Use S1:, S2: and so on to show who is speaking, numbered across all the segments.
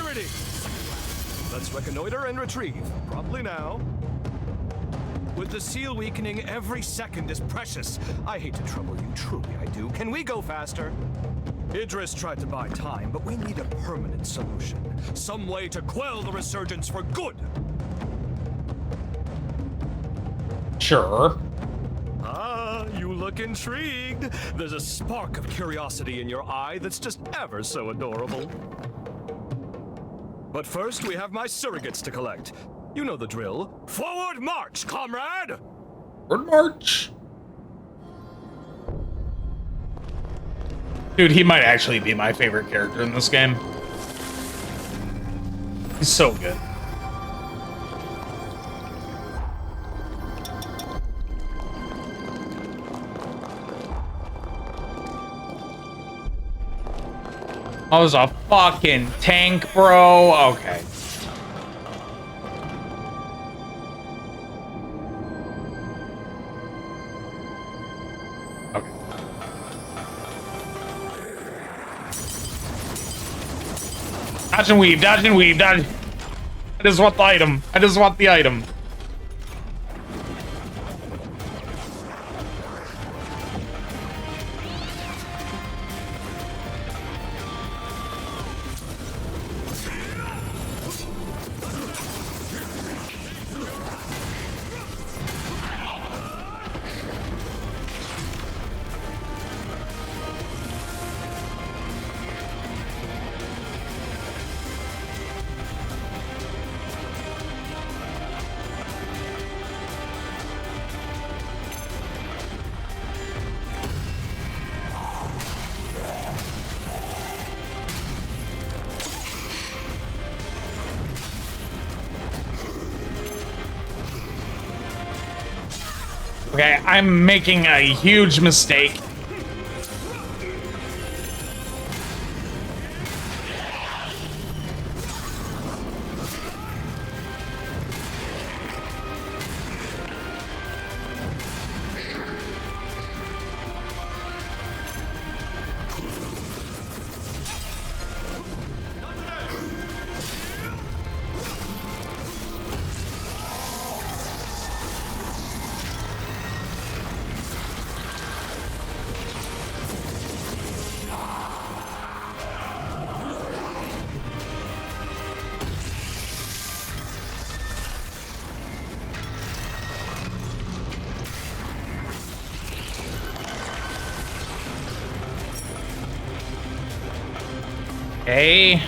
S1: security! Let's reconnoiter and retrieve. Probably now. With the seal weakening, every second is precious. I hate to trouble you, truly I do. Can we go faster? Idris tried to buy time, but we need a permanent solution. Some way to quell the resurgence for good.
S2: Sure.
S1: Ah, you look intrigued. There's a spark of curiosity in your eye that's just ever so adorable. But first, we have my surrogates to collect. You know the drill. Forward march, comrade!
S2: Forward march. Dude, he might actually be my favorite character in this game. He's so good. I was a fucking tank, bro. Okay. Okay. Dodge and weave, dodge and weave, dodge. I just want the item. I just want the item. Okay, I'm making a huge mistake. Okay.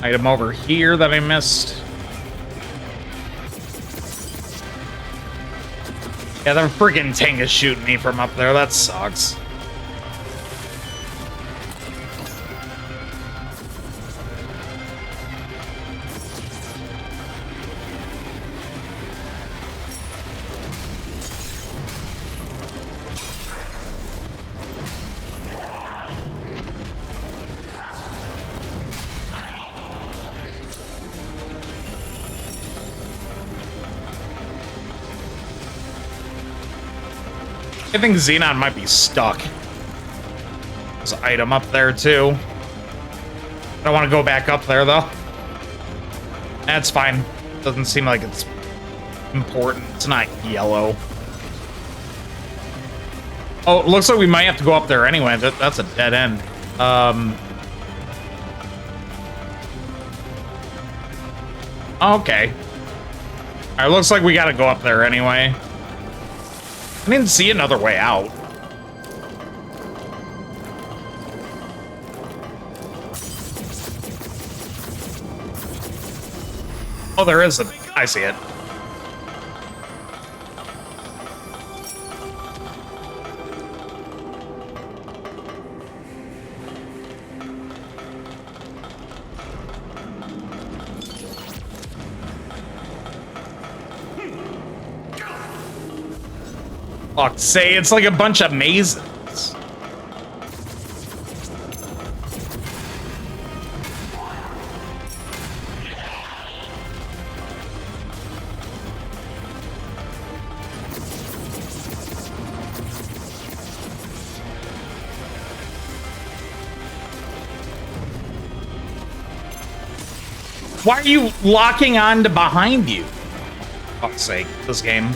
S2: Item over here that I missed. Yeah, the freaking tank is shooting me from up there. That sucks. I think Zenon might be stuck. There's an item up there, too. I don't want to go back up there, though. That's fine. Doesn't seem like it's important. It's not yellow. Oh, it looks like we might have to go up there anyway. That's a dead end. Okay. Alright, looks like we gotta go up there anyway. I didn't see another way out. Oh, there is a... I see it. Fuck's sake, it's like a bunch of mazes. Why are you locking on to behind you? For fuck's sake, this game.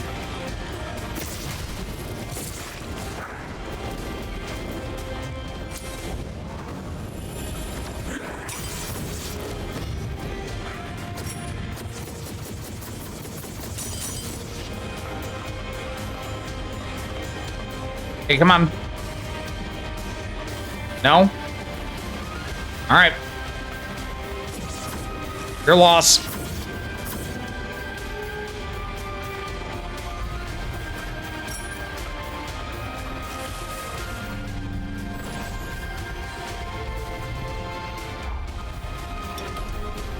S2: Hey, come on. No? Alright. Your loss.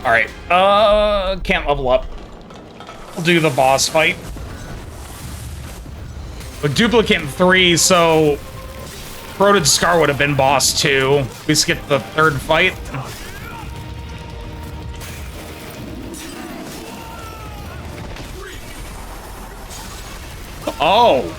S2: Alright. Can't level up. We'll do the boss fight. With duplicate 3, so Corroded Scar would have been boss 2. We skipped the third fight. Oh.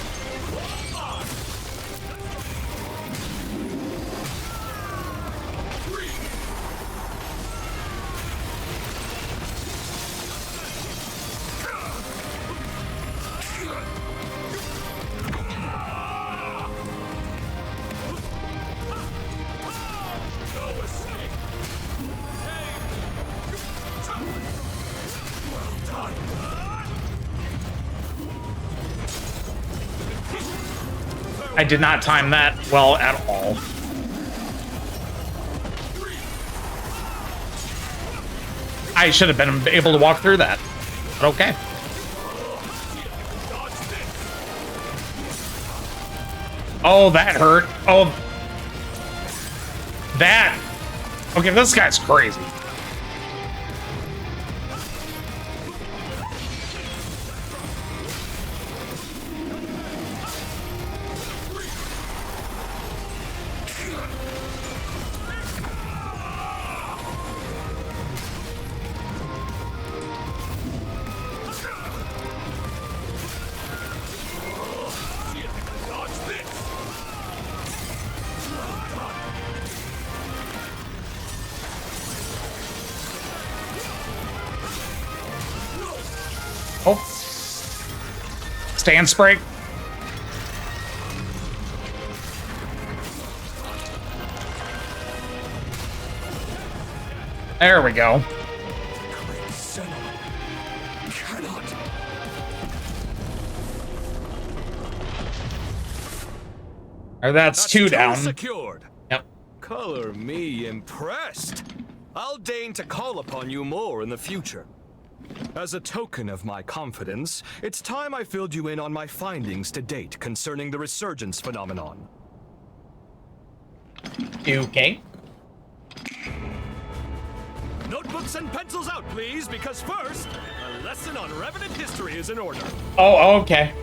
S2: I did not time that well at all. I should have been able to walk through that, but okay. Oh, that hurt. Oh, that. Okay, this guy's crazy. Oh. Stance break. There we go.
S1: Zenon cannot.
S2: Or that's two down.
S1: Secured.
S2: Yep.
S1: Color me impressed. I'll deign to call upon you more in the future. As a token of my confidence, it's time I filled you in on my findings to date concerning the resurgence phenomenon.
S2: Okay.
S1: Notebooks and pencils out, please, because first, a lesson on Revenant history is in order.
S2: Oh, okay.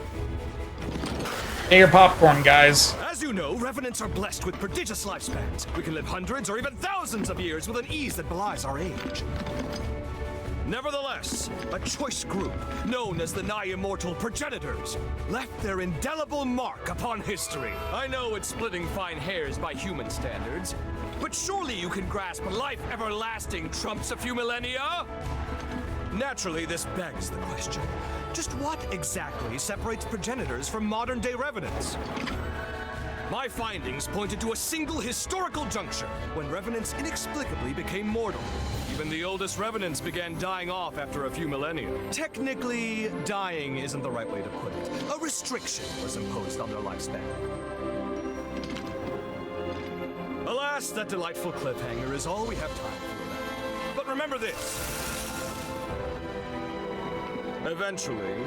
S2: Get your popcorn, guys.
S1: As you know, Revenants are blessed with prodigious lifespans. We can live hundreds or even thousands of years with an ease that belies our age. Nevertheless, a choice group, known as the nigh-immortal progenitors, left their indelible mark upon history. I know it's splitting fine hairs by human standards, but surely you can grasp life everlasting trumps a few millennia? Naturally, this begs the question. Just what exactly separates progenitors from modern-day Revenants? My findings pointed to a single historical juncture when Revenants inexplicably became mortal. Even the oldest Revenants began dying off after a few millennia. Technically, dying isn't the right way to put it. A restriction was imposed on their lifespan. Alas, that delightful cliffhanger is all we have time for. But remember this. Eventually,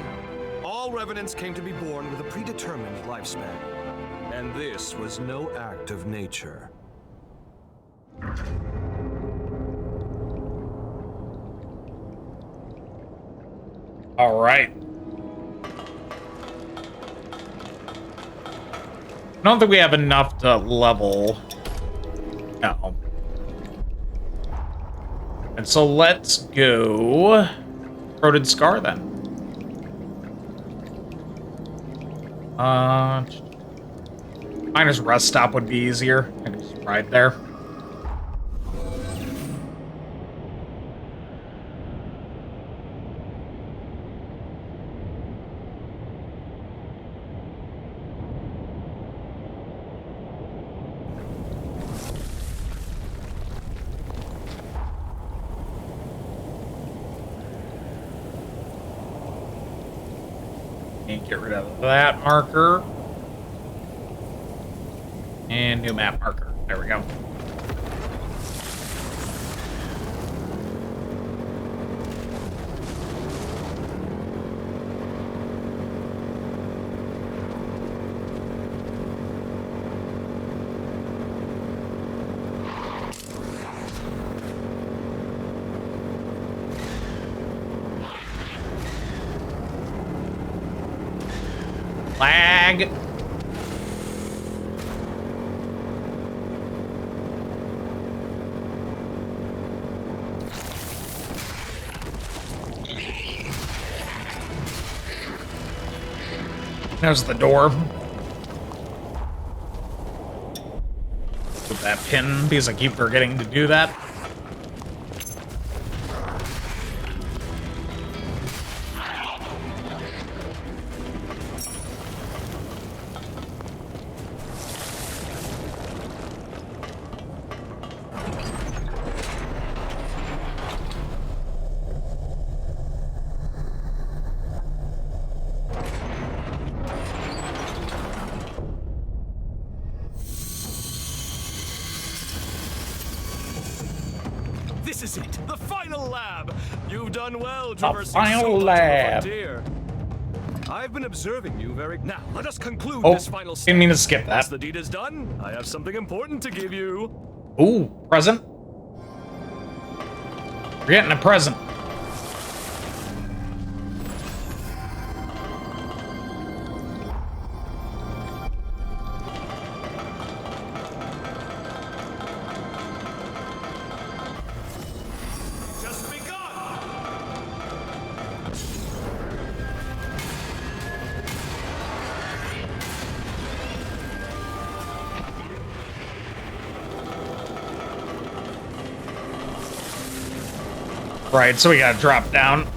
S1: all Revenants came to be born with a predetermined lifespan. And this was no act of nature.
S2: All right. I don't think we have enough to level. No. And so let's go Corroded Scar then. Minus rest stop would be easier. I can just ride there. And get rid of that marker. And new map marker. There we go. Lag. There's the door. Put that pin because I keep forgetting to do that.
S1: This is it, the final lab. You've done well, traversing
S2: final
S1: so much of the
S2: lab.
S1: frontier. I've been observing you very. Now, let us conclude
S2: Oh,
S1: this final step.
S2: didn't mean to skip
S1: Once
S2: that.
S1: the deed is done, I have something important to give you.
S2: Ooh, present. We're getting a present.
S1: Just begun.
S2: Right, so we gotta drop down.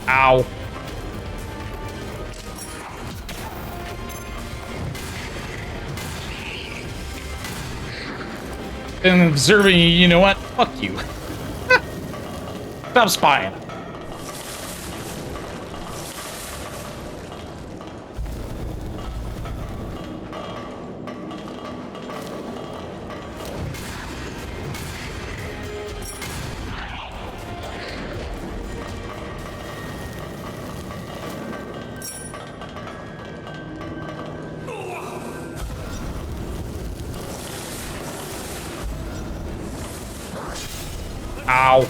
S2: Ow. Been observing you, you know what? Fuck you. Stop spying. Ow.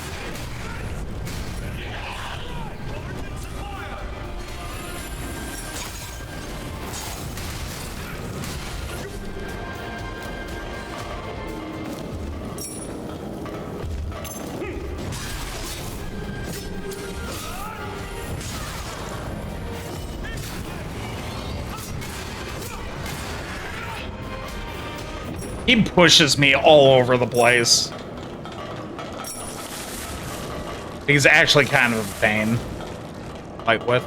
S2: He pushes me all over the place. He's actually kind of a pain. Fight with.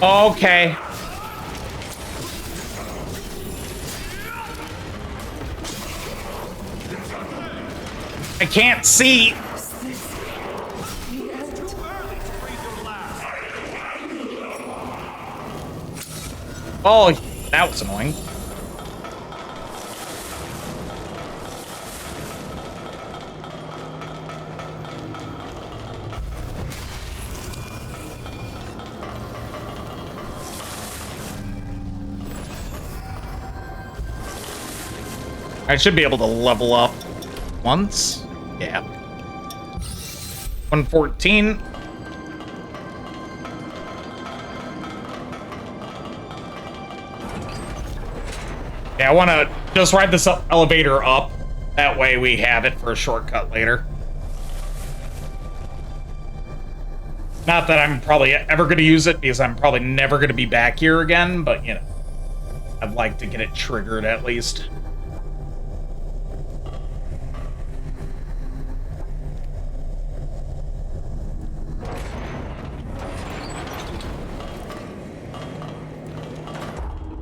S2: Okay. I can't see. Oh, that was annoying. I should be able to level up once. Yeah. 114. Yeah, I want to just ride this elevator up. That way we have it for a shortcut later. Not that I'm probably ever going to use it, because I'm probably never going to be back here again, but, you know, I'd like to get it triggered at least.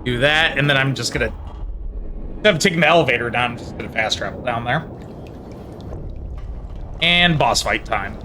S2: Do that, and then I'm just gonna, instead of taking the elevator down, I'm just gonna fast travel down there. And boss fight time.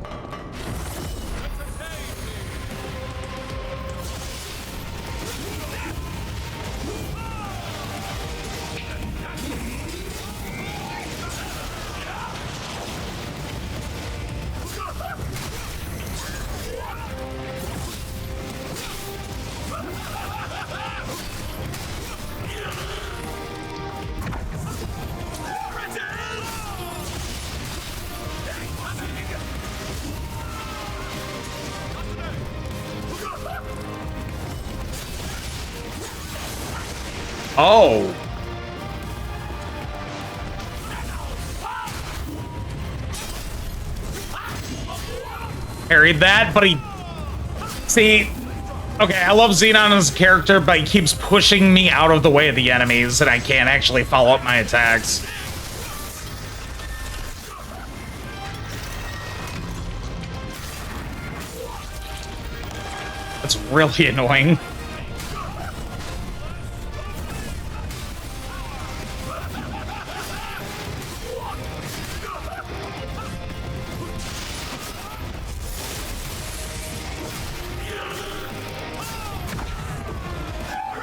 S2: Oh. Parried that, but he... See... Okay, I love Zenon as a character, but he keeps pushing me out of the way of the enemies, and I can't actually follow up my attacks. That's really annoying.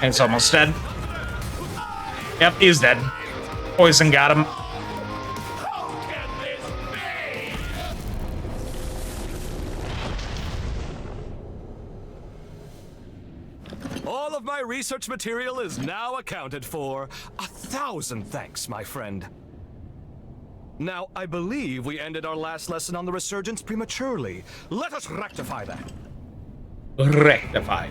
S2: And he's almost dead. Yep, he's dead. Poison got him.
S1: All of my research material is now accounted for. 1,000 thanks, my friend. Now, I believe we ended our last lesson on the Resurgence prematurely. Let us rectify that.
S2: Rectify.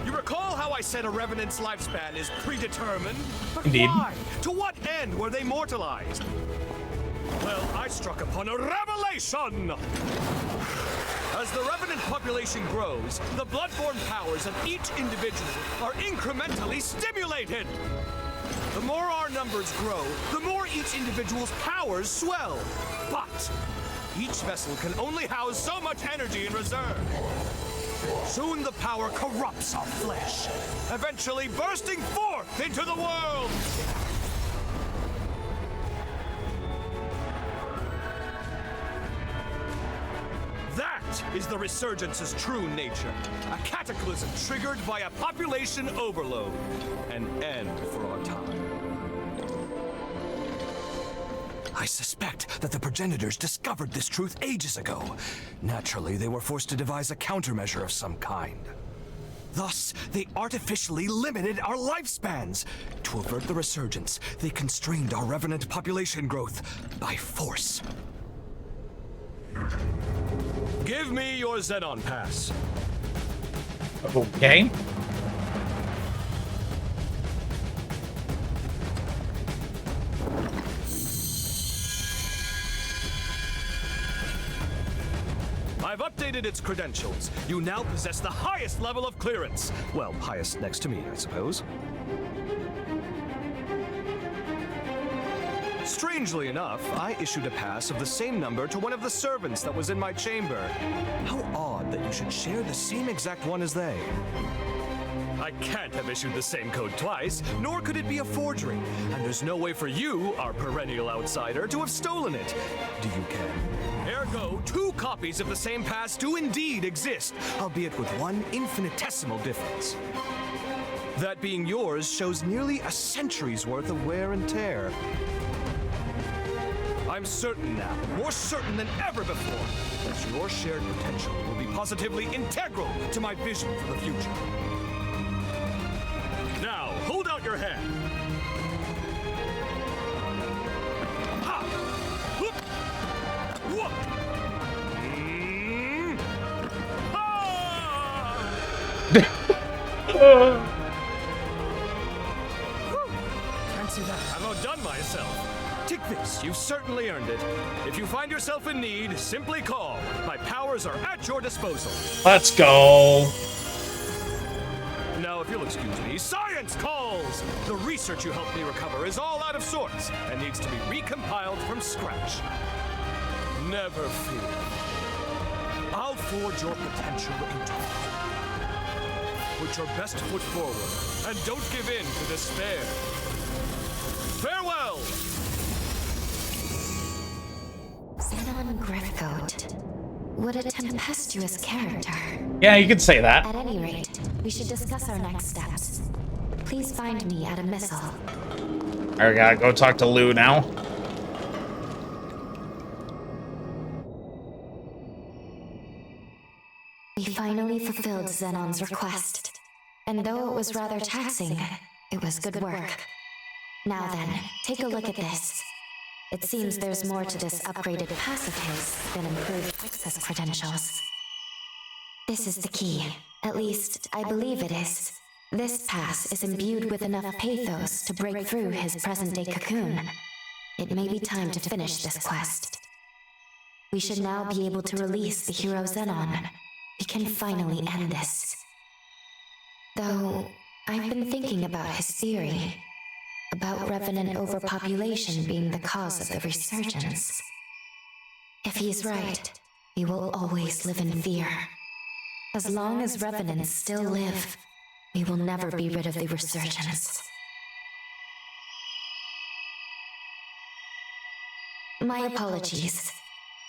S1: You recall how I said a Revenant's lifespan is predetermined? But
S2: Indeed.
S1: why? To what end were they mortalized? Well, I struck upon a revelation! As the Revenant population grows, the bloodborne powers of each individual are incrementally stimulated! The more our numbers grow, the more each individual's powers swell. But each vessel can only house so much energy in reserve. Soon the power corrupts our flesh, eventually bursting forth into the world! That is the Resurgence's true nature. A cataclysm triggered by a population overload. An end for our time. I suspect that the progenitors discovered this truth ages ago. Naturally, they were forced to devise a countermeasure of some kind. Thus, they artificially limited our lifespans. To avert the Resurgence, they constrained our Revenant population growth by force. Give me your Zenon pass.
S2: Okay.
S1: I've updated its credentials. You now possess the highest level of clearance. Well, highest next to me, I suppose. Strangely enough, I issued a pass of the same number to one of the servants that was in my chamber. How odd that you should share the same exact one as they. I can't have issued the same code twice, nor could it be a forgery. And there's no way for you, our perennial outsider, to have stolen it. Do you care? Ergo, 2 copies of the same pass do indeed exist, albeit with one infinitesimal difference. That being yours shows nearly a century's worth of wear and tear. I'm certain now, more certain than ever before, that your shared potential will be positively integral to my vision for the future. Now, hold out your hand. Ha! Whoop! Whoop! Ah! This, you've certainly earned it. If you find yourself in need, simply call. My powers are at your disposal.
S2: Let's go.
S1: Now, if you'll excuse me, science calls! The research you helped me recover is all out of sorts and needs to be recompiled from scratch. Never fear. I'll forge your potential into it. Put your best foot forward and don't give in to despair. Farewell!
S3: Zenon Griffcoat. What a tempestuous character.
S2: Yeah, you could say that.
S3: At any rate, we should discuss our next steps. Please find me at a missile.
S2: I gotta go talk to Lou now.
S3: We finally fulfilled Zenon's request. And though it was rather taxing, it was good work. Now then, take a look at this. It seems there's more to this upgraded pass of his than improved access credentials. This is the key. At least, I believe it is. This pass is imbued with enough pathos to break through his present-day cocoon. It may be time to finish this quest. We should now be able to release the hero Zenon. We can finally end this. Though, I've been thinking about his theory. About Revenant overpopulation being the cause of the resurgence. If he's right, we will always live in fear. As long as Revenants still live, we will never be rid of the resurgence. My apologies.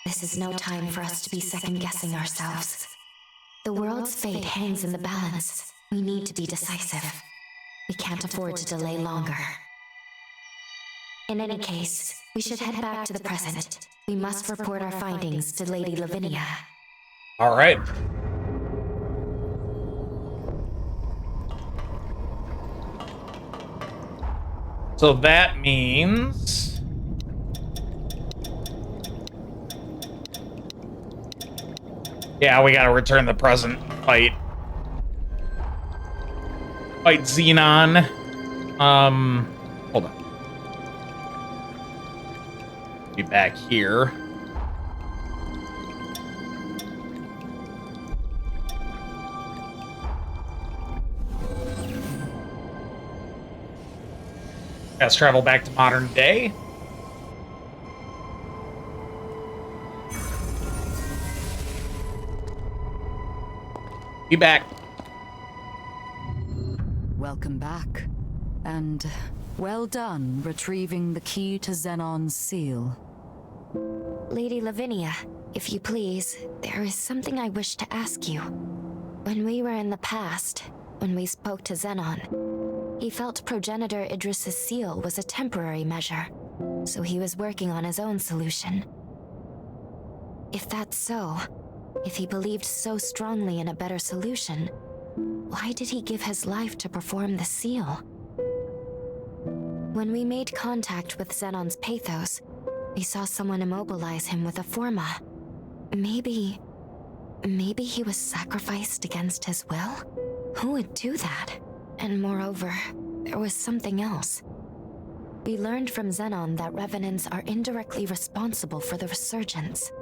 S3: This is no time for us to be second-guessing ourselves. The world's fate hangs in the balance. We need to be decisive. We can't afford to delay longer. In any case, we should head back to the present. We must report our findings to Lady Lavinia.
S2: All right. So that means... yeah, we gotta return the present fight. Fight Zenon. Hold on. Be back here. Let's travel back to modern day. Be back.
S4: Welcome back. And well done retrieving the key to Zenon's seal.
S3: Lady Lavinia, if you please, there is something I wish to ask you. When we were in the past, when we spoke to Zenon, he felt progenitor Idris's seal was a temporary measure, so he was working on his own solution. If that's so, if he believed so strongly in a better solution, why did he give his life to perform the seal? When we made contact with Zenon's pathos, we saw someone immobilize him with a forma. Maybe he was sacrificed against his will? Who would do that? And moreover, there was something else. We learned from Zenon that Revenants are indirectly responsible for the resurgence.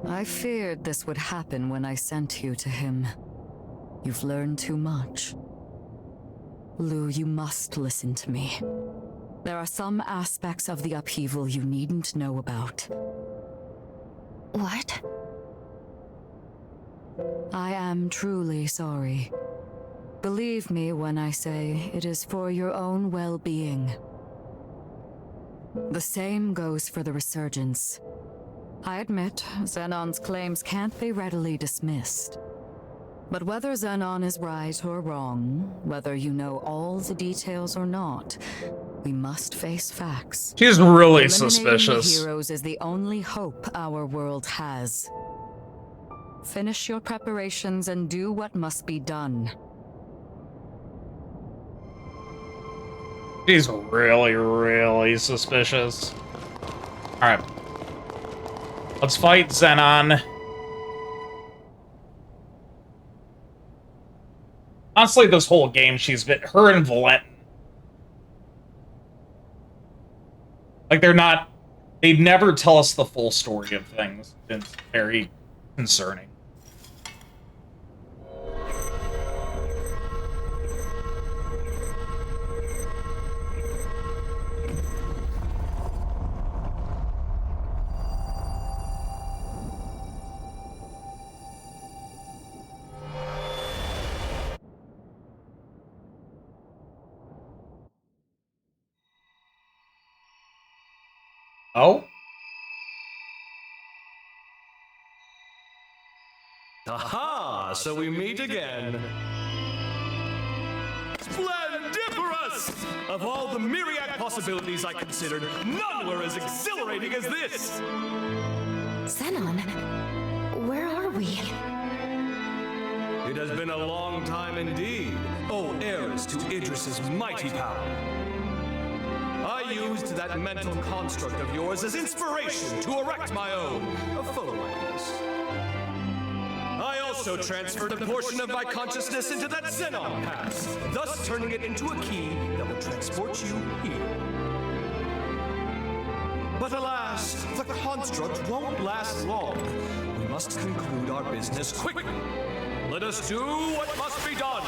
S4: I feared this would happen when I sent you to him. You've learned too much. Lou, you must listen to me. There are some aspects of the upheaval you needn't know about.
S3: What?
S4: I am truly sorry. Believe me when I say it is for your own well-being. The same goes for the resurgence. I admit, Zenon's claims can't be readily dismissed. But whether Zenon is right or wrong, whether you know all the details or not, we must face facts.
S2: She's really
S4: Eliminating
S2: suspicious.
S4: the heroes is the only hope our world has. Finish your preparations and do what must be done.
S2: She's really, really suspicious. Alright. Let's fight Zenon. Honestly, this whole game, she's been... her and Valentin. Like, they never tell us the full story of things. It's very concerning. Oh?
S1: Aha! So we meet again. Splendiferous! Of all the myriad possibilities I considered, none were as exhilarating as this!
S3: Zenon, where are we?
S1: It has been a long time indeed, O heirs to Idris's mighty power. I used that mental construct of yours as inspiration to erect my own, a foe like this. I also transferred a portion of my consciousness into that Zenon pass, thus turning it into a key that will transport you here. But alas, the construct won't last long. We must conclude our business quickly. Let us do what must be done.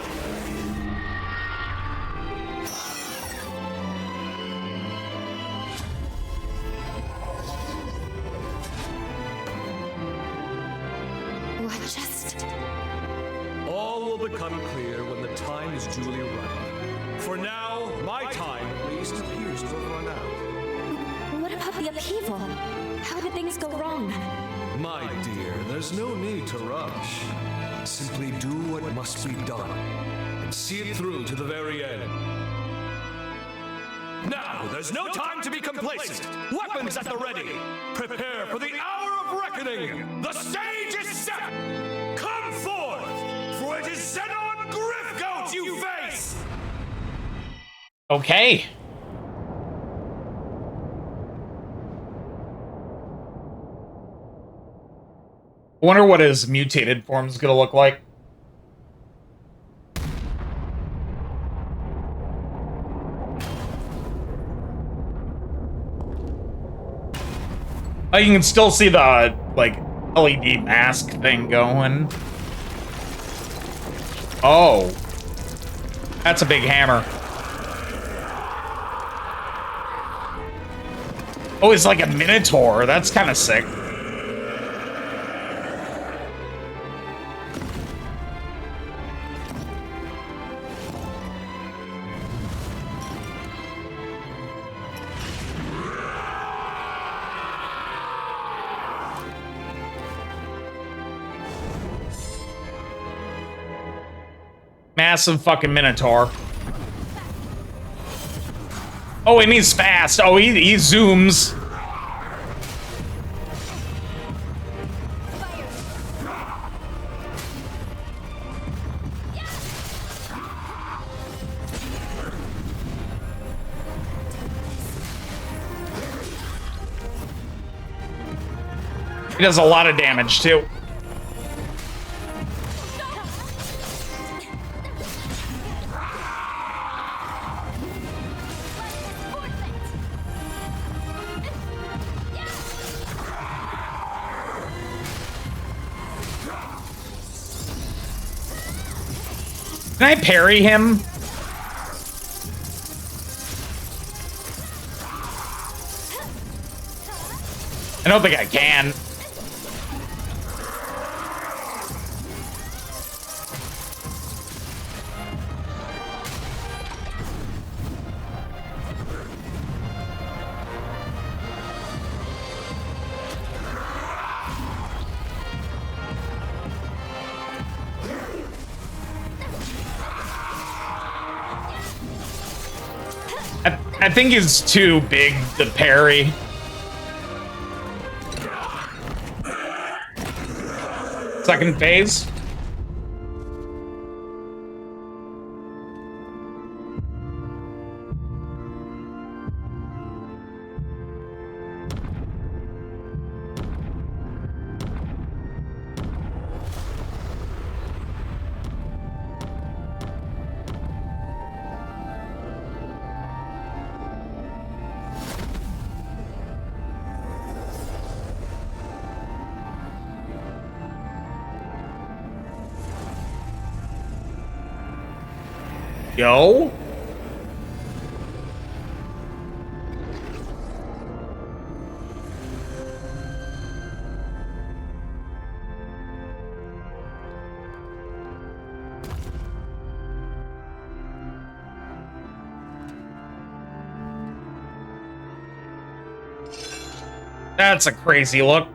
S3: What just...
S1: All will become clear when the time is duly ripe. For now, my time at least appears to have run out.
S3: What about the upheaval? How did things go wrong?
S1: My dear, there's no need to rush. Simply do what must be done, and see it through to the very end. Now, there's no time to be complacent. Weapons at the ready. Prepare for the hour of reckoning. The stage is set. Come forth, for it is Zenon Griffgoat you face.
S2: Okay. I wonder what his mutated form is gonna look like. Oh, you can still see the, like, LED mask thing going. Oh. That's a big hammer. Oh, it's like a minotaur. That's kind of sick. Massive fucking minotaur. Oh, and he's fast. Oh, he zooms. He does a lot of damage, too. Can I parry him? I don't think I can. I think he's too big to parry. Second phase. Yo? That's a crazy look.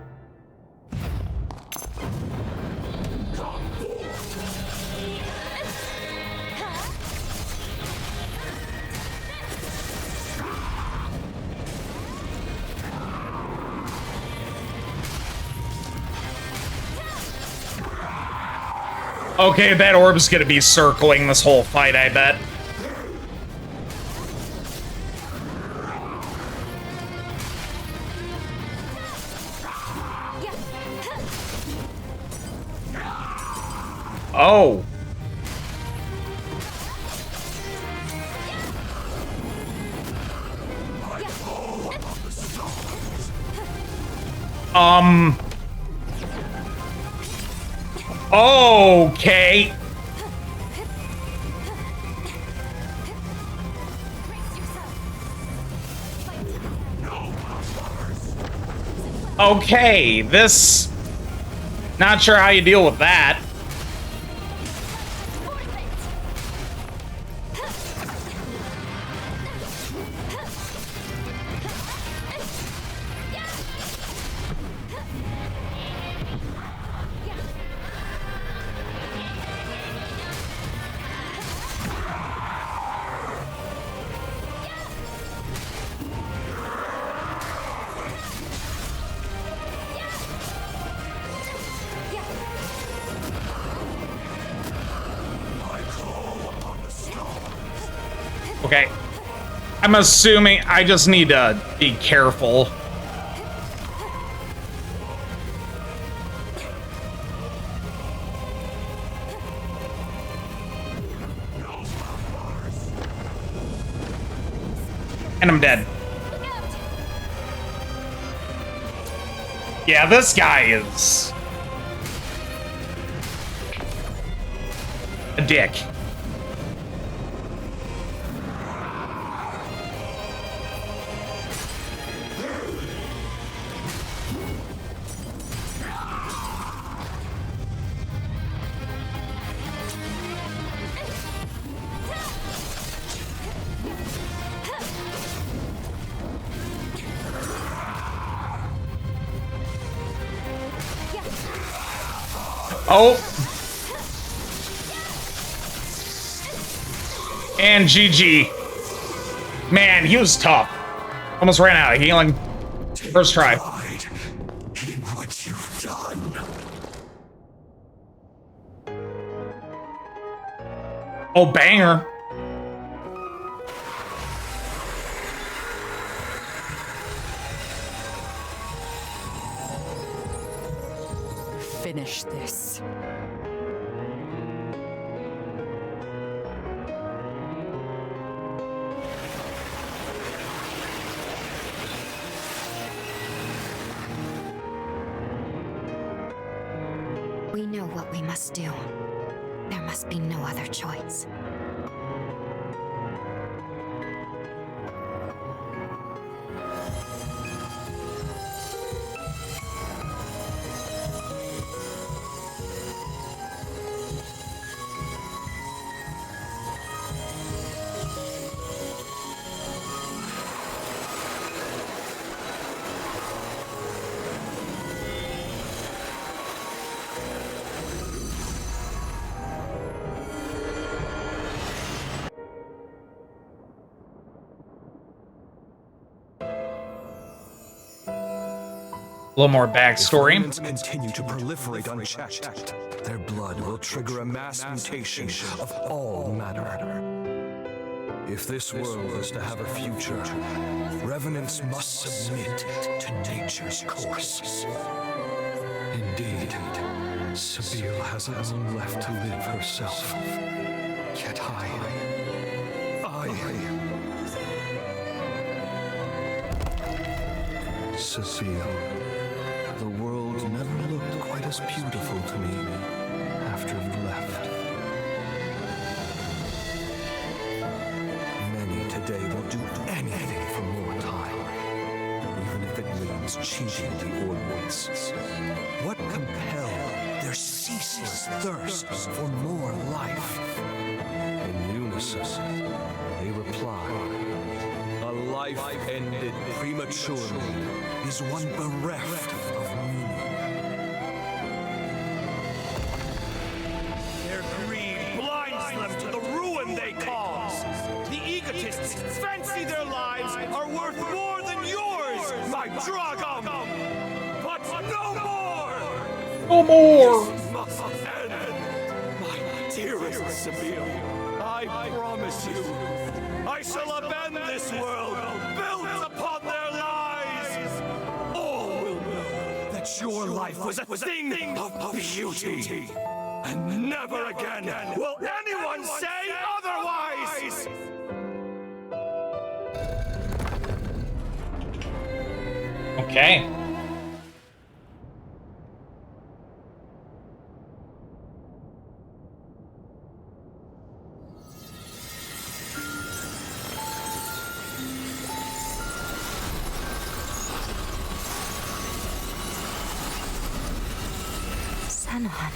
S2: Okay, that orb's gonna be circling this whole fight, I bet. Oh. Okay. Okay, this... Not sure how you deal with that. Okay. I'm assuming I just need to be careful. And I'm dead. Yeah, this guy is a dick. Oh. And GG. Man, he was tough. Almost ran out of healing. First try.
S5: In what you've done.
S2: Oh, banger.
S4: Finish this.
S3: We know what we must do. There must be no other choice.
S2: A little more backstory.
S1: Revenants continue to proliferate unchecked. Their blood will trigger a mass mutation of all matter. If this world is to have a future, Revenants must submit to nature's course. Indeed, Sabine has only left to live herself. Yet Cecile, the world never looked quite as beautiful to me after you left. is cheating the ordinance? What compelled their ceaseless thirst for more life? In unison, they reply, a life ended prematurely is one bereft of meaning. Their greed blinds them to the ruin they cause. The egotists fancy their lives are worth more than yours, my Dragom! But no more!
S2: No more!
S1: This must end. My dearest Sabine, I promise you, I shall upend this world built upon their lies. All will know that your life was a thing of beauty. And never again will anyone say otherwise!
S2: Okay.
S3: Zenon.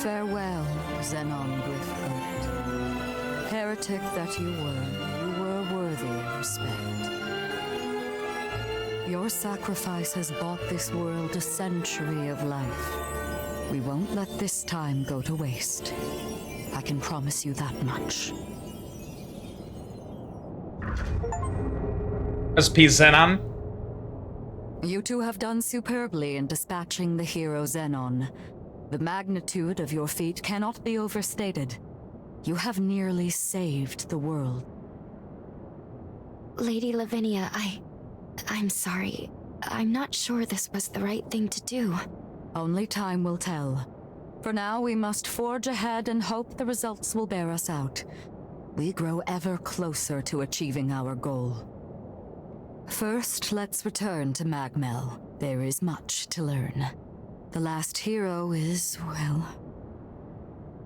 S4: Farewell, Zenon Griffith. Heretic that you were worthy of respect. Your sacrifice has bought this world a century of life. We won't let this time go to waste. I can promise you that much.
S2: SP Zenon.
S4: You two have done superbly in dispatching the hero Zenon. The magnitude of your feat cannot be overstated. You have nearly saved the world.
S3: Lady Lavinia, I'm sorry. I'm not sure this was the right thing to do.
S4: Only time will tell. For now, we must forge ahead and hope the results will bear us out. We grow ever closer to achieving our goal. First, let's return to Magmel. There is much to learn. The last hero is, well,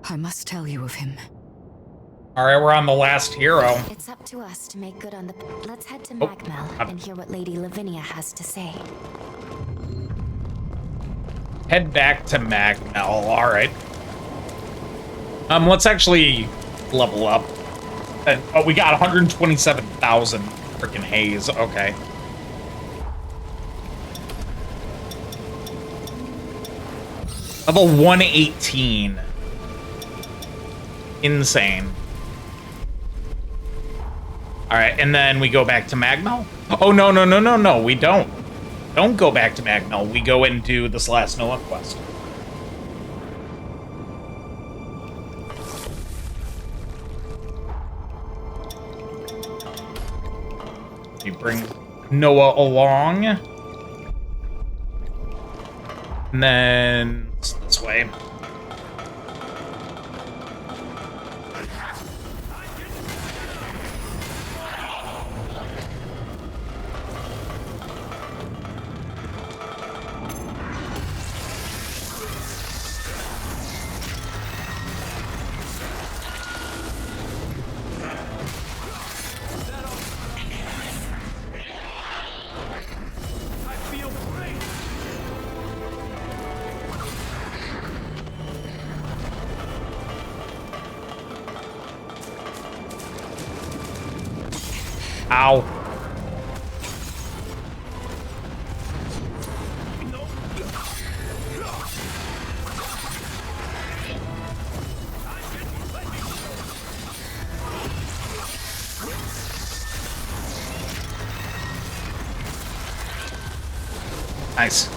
S4: I must tell you of him.
S2: Alright, we're on the last hero.
S3: It's up to us to make good on the... Let's head to Magmel and hear what Lady Lavinia has to say.
S2: Head back to Magmel. Alright. Let's actually level up. Oh, we got 127,000 freaking haze. Okay. Level 118. Insane. Alright, and then we go back to Magmel? Oh, no, we don't. Don't go back to Magmel. We go and do this last Noah quest. We bring Noah along. And then it's this way. Ow. Nice.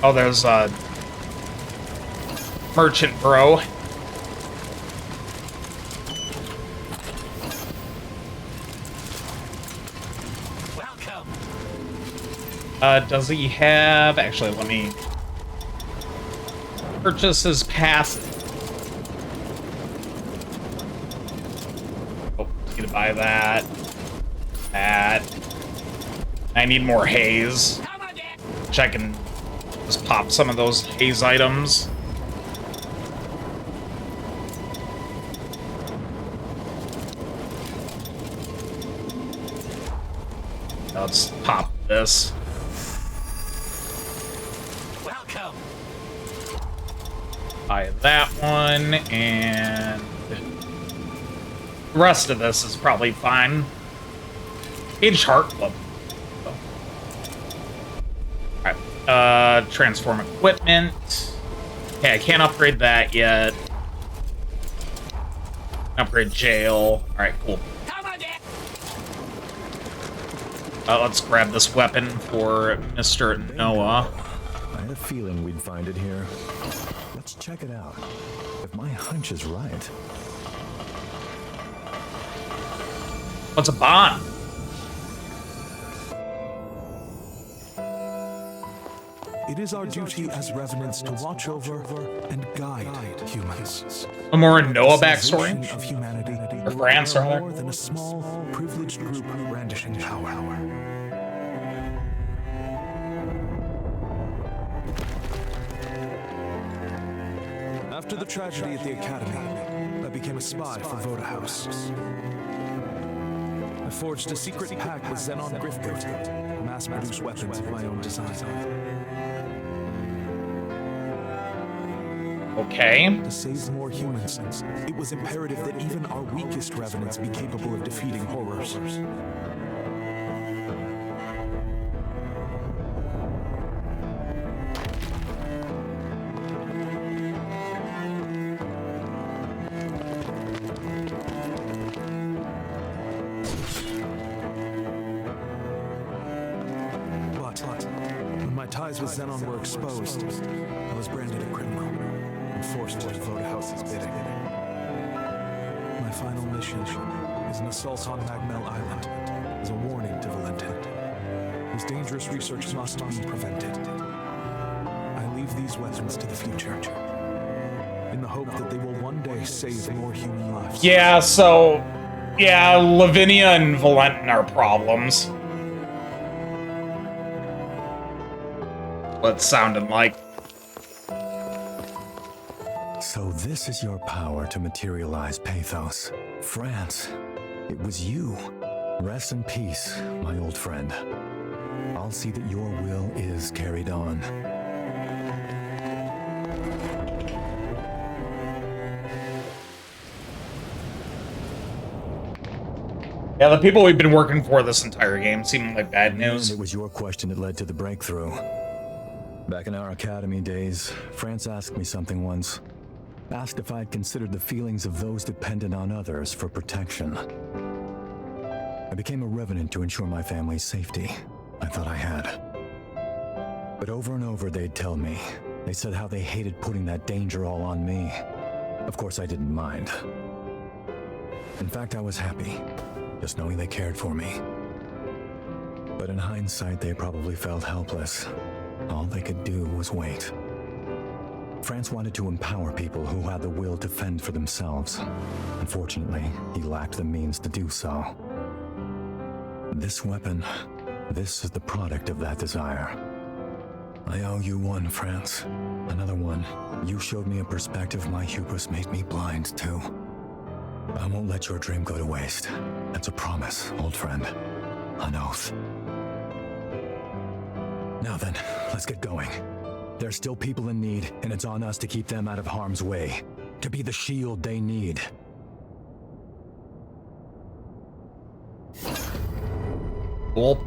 S2: Oh, there's Merchant Bro.
S1: Welcome.
S2: Does he have... Actually, let me... Purchase his passive. Need to buy that. That. I need more haze. Which I can just pop some of those haze items. Let's pop this.
S5: Welcome.
S2: Buy that one, and the rest of this is probably fine. Age Heart Club. Alright, transform equipment. Okay, I can't upgrade that yet. Upgrade jail. Alright, cool. Let's grab this weapon for Mr. Noah.
S6: I had a feeling we'd find it here. Let's check it out. If my hunch is right.
S2: What's a bond?
S7: It is our duty as Revenants to watch over and guide humans.
S2: A more Noah backstory?
S7: Of humanity,
S2: Or France, rather?
S7: more than a small, privileged group brandishing power. After the tragedy at the Academy, I became a spy for Voda House. I forged a secret pact with Zenon Griffgoat to mass-produce weapons of my own design.
S2: Okay.
S7: To save more humans, it was imperative that even our weakest Revenants be capable of defeating horrors. But when my ties with Zenon were exposed, I was branded a criminal and forced to do Voda House's bidding. My final mission is an assault on Magmel Island as a warning to Valentin. His dangerous research must be prevented. I leave these weapons to the future, in the hope that they will one day save more human lives.
S2: Yeah, so... Yeah, Lavinia and Valentin are problems. What it sounded like.
S6: So this is your power to materialize pathos. France, it was you. Rest in peace, my old friend. I'll see that your will is carried on.
S2: Yeah, the people we've been working for this entire game seem like bad news.
S6: It was your question that led to the breakthrough. Back in our academy days, France asked me something once. Asked if I'd considered the feelings of those dependent on others for protection. I became a Revenant to ensure my family's safety. I thought I had. But over and over they'd tell me. They said how they hated putting that danger all on me. Of course I didn't mind. In fact, I was happy, just knowing they cared for me. But in hindsight, they probably felt helpless. All they could do was wait. France wanted to empower people who had the will to fend for themselves. Unfortunately, he lacked the means to do so. This weapon, this is the product of that desire. I owe you one, France. Another one. You showed me a perspective my hubris made me blind to. I won't let your dream go to waste. That's a promise, old friend. An oath. Now then, let's get going. There's still people in need, and it's on us to keep them out of harm's way. To be the shield they need.
S2: Cool.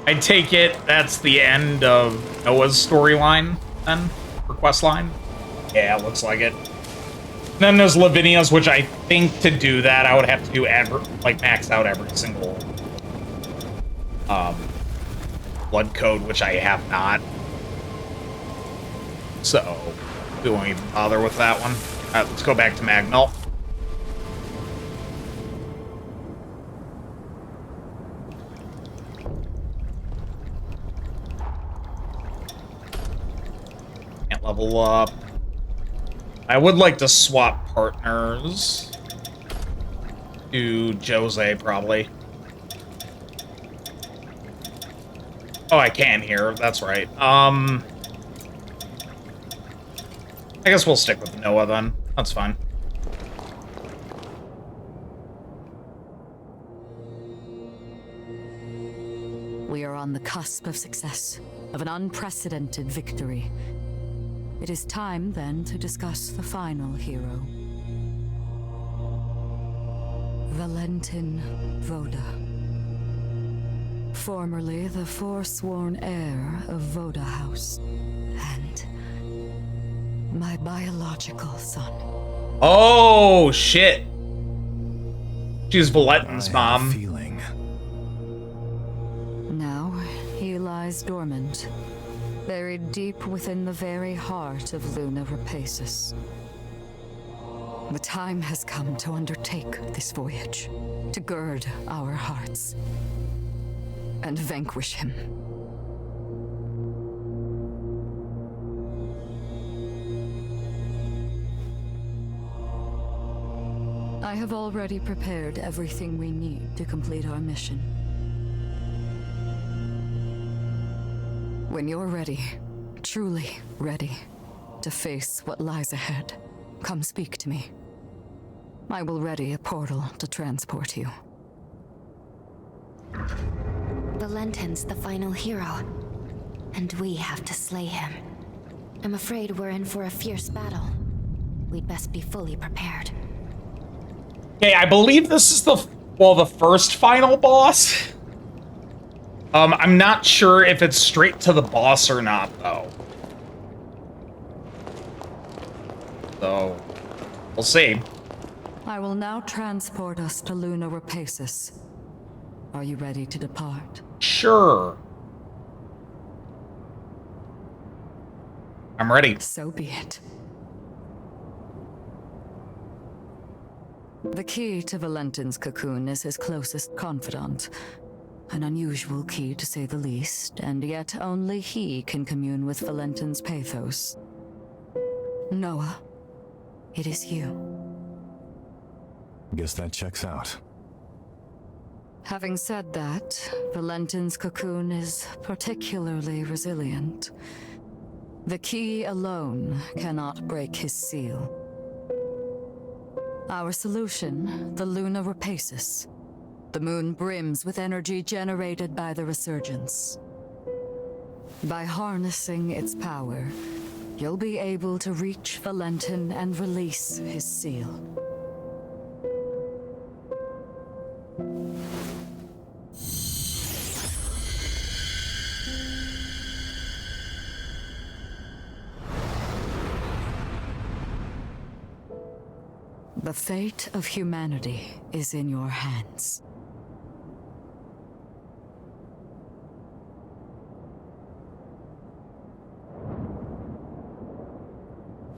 S2: I take it that's the end of Noah's storyline, then? Or quest line? Yeah, looks like it. Then there's Lavinia's, which I think to do that, I would have to do max out every single blood code, which I have not. So, we won't even bother with that one. Alright, let's go back to Magmel. Can't level up. I would like to swap partners to Jose, probably. Oh, I can here. That's right. I guess we'll stick with Noah then. That's fine.
S4: We are on the cusp of success, of an unprecedented victory. It is time, then, to discuss the final hero. Valentin Voda. Formerly the forsworn heir of Voda House. And my biological son.
S2: Oh, shit. She's Valentin's mom.
S6: Feeling.
S4: Now, he lies dormant, buried deep within the very heart of Luna Rapacis. The time has come to undertake this voyage, to gird our hearts, and vanquish him. I have already prepared everything we need to complete our mission. When you're ready, truly ready, to face what lies ahead, come speak to me. I will ready a portal to transport you.
S3: Valentin's the final hero, and we have to slay him. I'm afraid we're in for a fierce battle. We'd best be fully prepared.
S2: Okay, I believe this is the first final boss. I'm not sure if it's straight to the boss or not, though. So, we'll see.
S4: I will now transport us to Luna Rapacis. Are you ready to depart?
S2: Sure. I'm ready.
S4: So be it. The key to Valentin's cocoon is his closest confidant. An unusual key, to say the least, and yet only he can commune with Valentin's pathos. Noah, it is you.
S6: Guess that checks out.
S4: Having said that, Valentin's cocoon is particularly resilient. The key alone cannot break his seal. Our solution, the Luna Rapacis. The moon brims with energy generated by the resurgence. By harnessing its power, you'll be able to reach Valentin and release his seal. The fate of humanity is in your hands.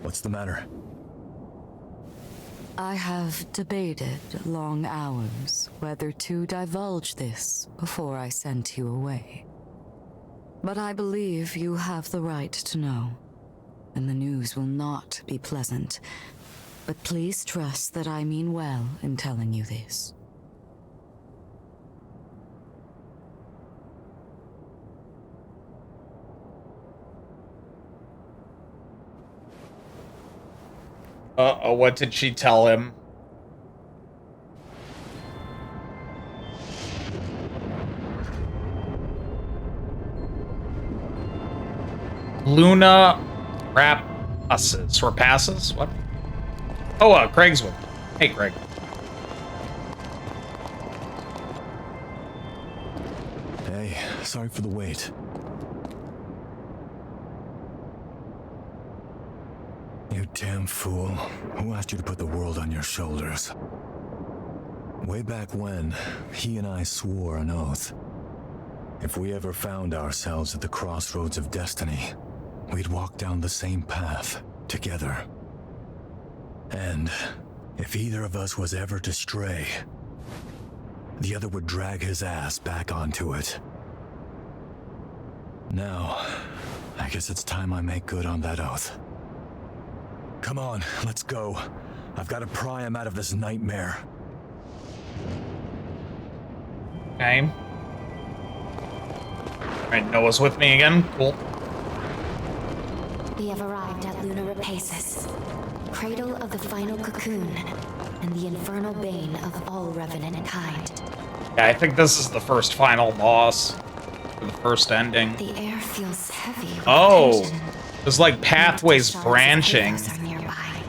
S6: What's the matter?
S4: I have debated long hours whether to divulge this before I sent you away. But I believe you have the right to know, and the news will not be pleasant. But please trust that I mean well in telling you this.
S2: Uh-oh, what did she tell him? Luna Rapacis? What? Oh, Craig's with me. Hey, Craig.
S6: Hey, sorry for the wait. You damn fool. Who asked you to put the world on your shoulders? Way back when, he and I swore an oath. If we ever found ourselves at the crossroads of destiny, we'd walk down the same path, together. And if either of us was ever to stray, the other would drag his ass back onto it. Now, I guess it's time I make good on that oath. Come on, let's go. I've got to pry him out of this nightmare.
S2: Okay. Alright, Noah's with me again. Cool.
S3: We have arrived at Luna Rapacis, cradle of the final cocoon, and the infernal bane of all Revenant kind.
S2: Yeah, I think this is the first final boss. The first ending.
S3: The air feels heavy with
S2: Oh!
S3: tension.
S2: There's like pathways
S3: Shards of
S2: branching.
S3: chaos are nearby.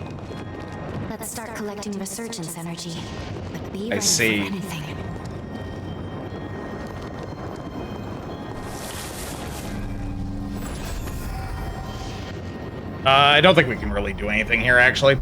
S3: Let's start collecting resurgence energy, but be
S2: I
S3: ready
S2: see.
S3: for anything.
S2: I don't think we can really do anything here, actually.